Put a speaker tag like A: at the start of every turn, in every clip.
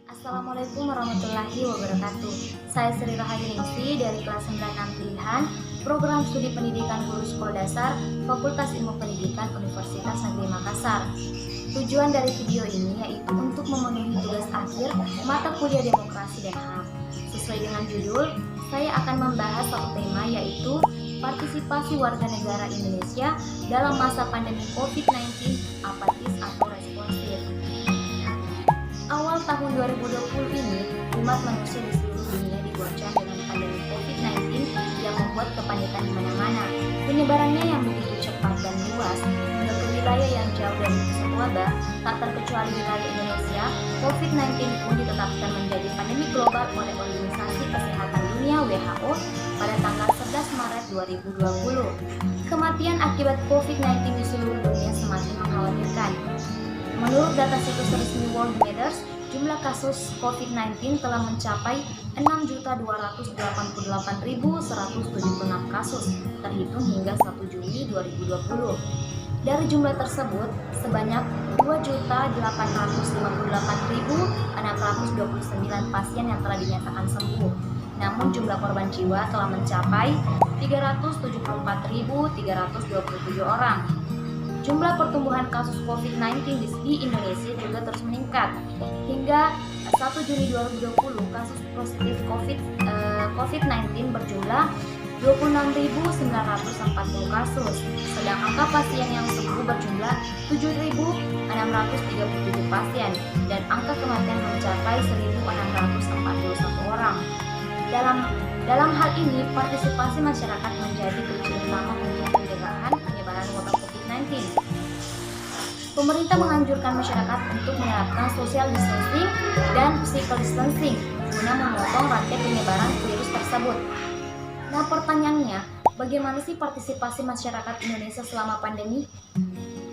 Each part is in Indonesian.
A: Assalamualaikum warahmatullahi wabarakatuh. Saya Sri Rahayu Ningsi dari kelas 96 pilihan Program Studi Pendidikan Guru Sekolah Dasar Fakultas Ilmu Pendidikan Universitas Negeri Makassar. Tujuan dari video ini yaitu untuk memenuhi tugas akhir mata kuliah Demokrasi dan HAM. Sesuai dengan judul, saya akan membahas satu tema yaitu partisipasi warga negara Indonesia dalam masa pandemi COVID-19, apatis atau responsif. Awal tahun 2020 ini, umat manusia di seluruh dunia diguncang dengan pandemi COVID-19 yang membuat kepanikan di mana-mana. Penyebarannya yang begitu cepat dan luas hingga ke wilayah yang jauh dari pusat wabah, tak terkecuali wilayah Indonesia, COVID-19 pun ditetapkan menjadi pandemi global oleh Organisasi Kesehatan Dunia WHO pada tanggal 11 Maret 2020. Kematian akibat COVID-19 di seluruh dunia semakin mengkhawatirkan. Menurut data situs resmi World Matters, jumlah kasus COVID-19 telah mencapai 6.288.176 kasus terhitung hingga 1 Juni 2020. Dari jumlah tersebut, sebanyak 2.858.629 pasien yang telah dinyatakan sembuh. Namun jumlah korban jiwa telah mencapai 374.327 orang. Jumlah pertumbuhan kasus COVID-19 di Indonesia juga terus meningkat. Hingga 1 Juni 2020, kasus positif COVID-19 berjumlah 26.940 kasus, sedang angka pasien yang sembuh berjumlah 7.637 pasien, dan angka kematian mencapai 1.641 orang. Dalam hal ini, partisipasi masyarakat menjadi kunci utama untuk pencegahan penyebaran wabah COVID-19. Pemerintah menganjurkan masyarakat untuk menerapkan social distancing dan physical distancing guna memotong rantai penyebaran virus tersebut. Nah, pertanyaannya, bagaimana sih partisipasi masyarakat Indonesia selama pandemi?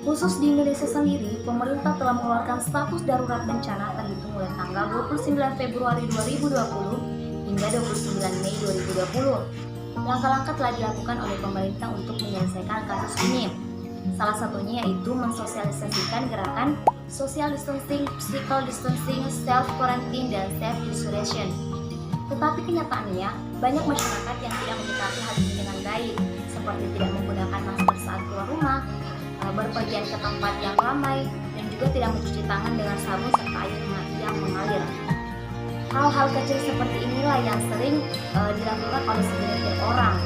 A: Khusus di Indonesia sendiri, pemerintah telah mengeluarkan status darurat bencana terhitung mulai tanggal 29 Februari 2020 hingga 29 Mei 2020. Langkah-langkah telah dilakukan oleh pemerintah untuk menyelesaikan kasus ini. Salah satunya yaitu mensosialisasikan gerakan social distancing, physical distancing, self-quarantine, dan self-isolation. Tetapi kenyataannya, banyak masyarakat yang tidak menyikapi hal ini dengan baik, seperti tidak menggunakan masker saat keluar rumah, berpergian ke tempat yang ramai, dan juga tidak mencuci tangan dengan sabun serta air yang mengalir. Hal-hal kecil seperti inilah yang sering dilakukan oleh segelintir orang.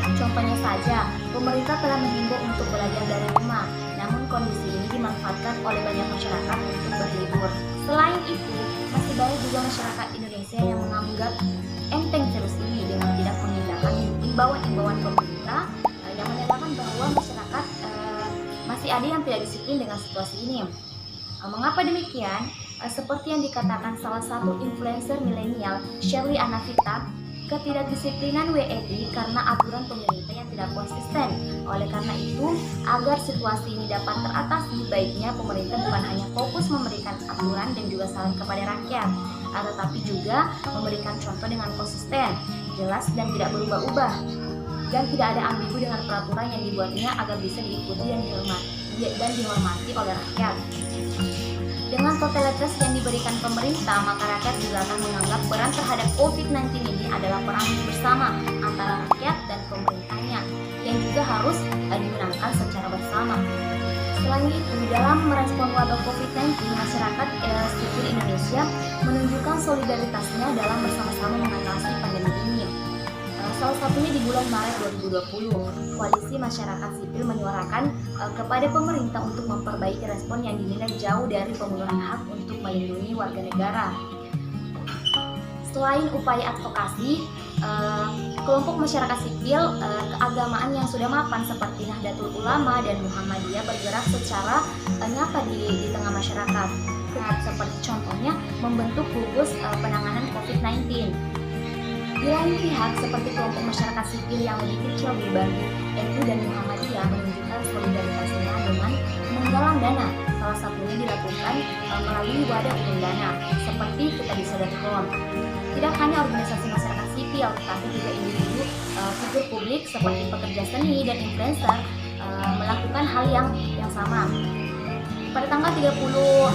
A: Contohnya saja, pemerintah telah menghimbau untuk belajar dari rumah, namun kondisi ini dimanfaatkan oleh banyak masyarakat untuk berlibur. Selain itu, masih banyak juga masyarakat Indonesia yang menganggap enteng virus ini dengan tidak mengindahkan imbauan-imbauan pemerintah yang menyatakan bahwa masyarakat masih ada yang tidak disiplin dengan situasi ini. Mengapa demikian? Seperti yang dikatakan salah satu influencer milenial, Shirley Anavita, ketidakdisiplinan WNI karena aturan pemerintah yang tidak konsisten. Oleh karena itu, agar situasi ini dapat teratasi, baiknya pemerintah bukan hanya fokus memberikan aturan dan juga saran kepada rakyat, tetapi juga memberikan contoh dengan konsisten, jelas dan tidak berubah-ubah, dan tidak ada ambigu dengan peraturan yang dibuatnya agar bisa diikuti dan dihormati oleh rakyat. Dengan totalitas yang diberikan pemerintah, maka rakyat juga akan menganggap peran terhadap COVID-19 ini adalah peran bersama antara rakyat dan pemerintahnya, yang juga harus dimenangkan secara bersama. Selain itu, dalam merespon wabah COVID-19, masyarakat sipil Indonesia menunjukkan solidaritasnya dalam bersama-sama mengatasi pandemi ini. Salah satunya di bulan Maret 2020, Koalisi Masyarakat Sipil menyuarakan kepada pemerintah untuk memperbaiki respon yang dinilai jauh dari pemenuhan hak untuk melindungi warga negara. Selain upaya advokasi, kelompok masyarakat sipil keagamaan yang sudah mapan seperti Nahdlatul Ulama dan Muhammadiyah bergerak secara nyata di tengah masyarakat. Seperti contohnya membentuk gugus penanganan COVID-19. Di lain pihak, seperti kelompok masyarakat sipil yang lebih kecil dibanding NU dan Muhammadiyah menunjukkan solidaritasnya dengan menggalang dana. Salah satunya dilakukan melalui wadah umum dana, seperti kitabisa.com. Tidak hanya organisasi masyarakat sipil, tetapi juga individu figur publik seperti pekerja seni dan influencer melakukan hal yang sama. Pada tanggal 30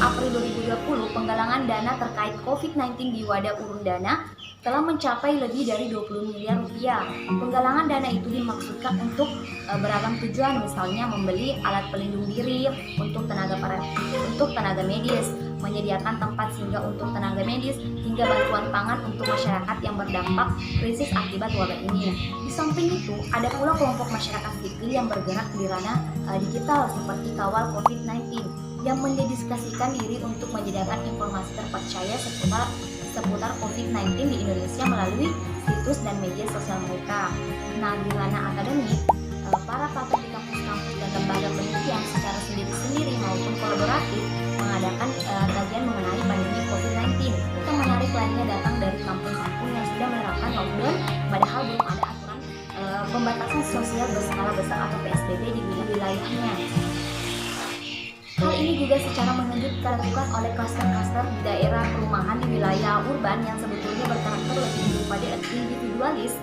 A: April 2020, penggalangan dana terkait COVID-19 di Wadah Urun Dana telah mencapai lebih dari 20 miliar rupiah. Penggalangan dana itu dimaksudkan untuk beragam tujuan, misalnya membeli alat pelindung diri untuk tenaga medis, menyediakan tempat singgah untuk tenaga medis, hingga bantuan pangan untuk masyarakat yang berdampak krisis akibat wabah ini. Di samping itu, ada pula kelompok masyarakat sipil yang bergerak di ranah digital seperti Kawal COVID-19 yang mendedikasikan diri untuk menyediakan informasi terpercaya seputar COVID-19 di Indonesia melalui situs dan media sosial mereka. Nah, di ranah akademik, para pakar di kampus-kampus dan lembaga penelitian secara sendiri-sendiri maupun kolaboratif mengadakan kajian mengenai pandemi COVID-19. Kita menarik lainnya datang dari kampus-kampus yang sudah menerapkan lockdown, padahal belum ada aturan pembatasan sosial berskala besar atau PSBB di wilayahnya. Hal ini juga secara mengejutkan dilakukan oleh klaster-klaster di daerah perumahan di wilayah urban yang sebetulnya berkarakter lebih pada individualis.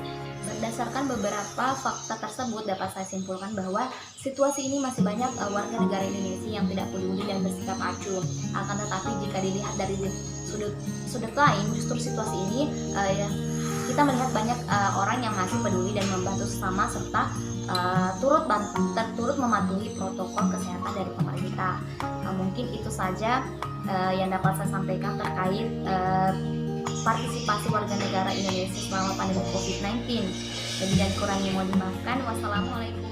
A: Berdasarkan beberapa fakta tersebut, dapat saya simpulkan bahwa situasi ini masih banyak warga negara Indonesia yang tidak peduli dan bersikap acuh. Akan tetapi jika dilihat dari sudut lain, justru situasi ini kita melihat banyak orang yang masih peduli dan membantu sesama serta turut mematuhi protokol kesehatan dari pemerintah. Mungkin itu saja yang dapat saya sampaikan terkait partisipasi warga negara Indonesia selama pandemi COVID-19. Lebih dan kurangnya mohon dimaafkan. Wassalamualaikum.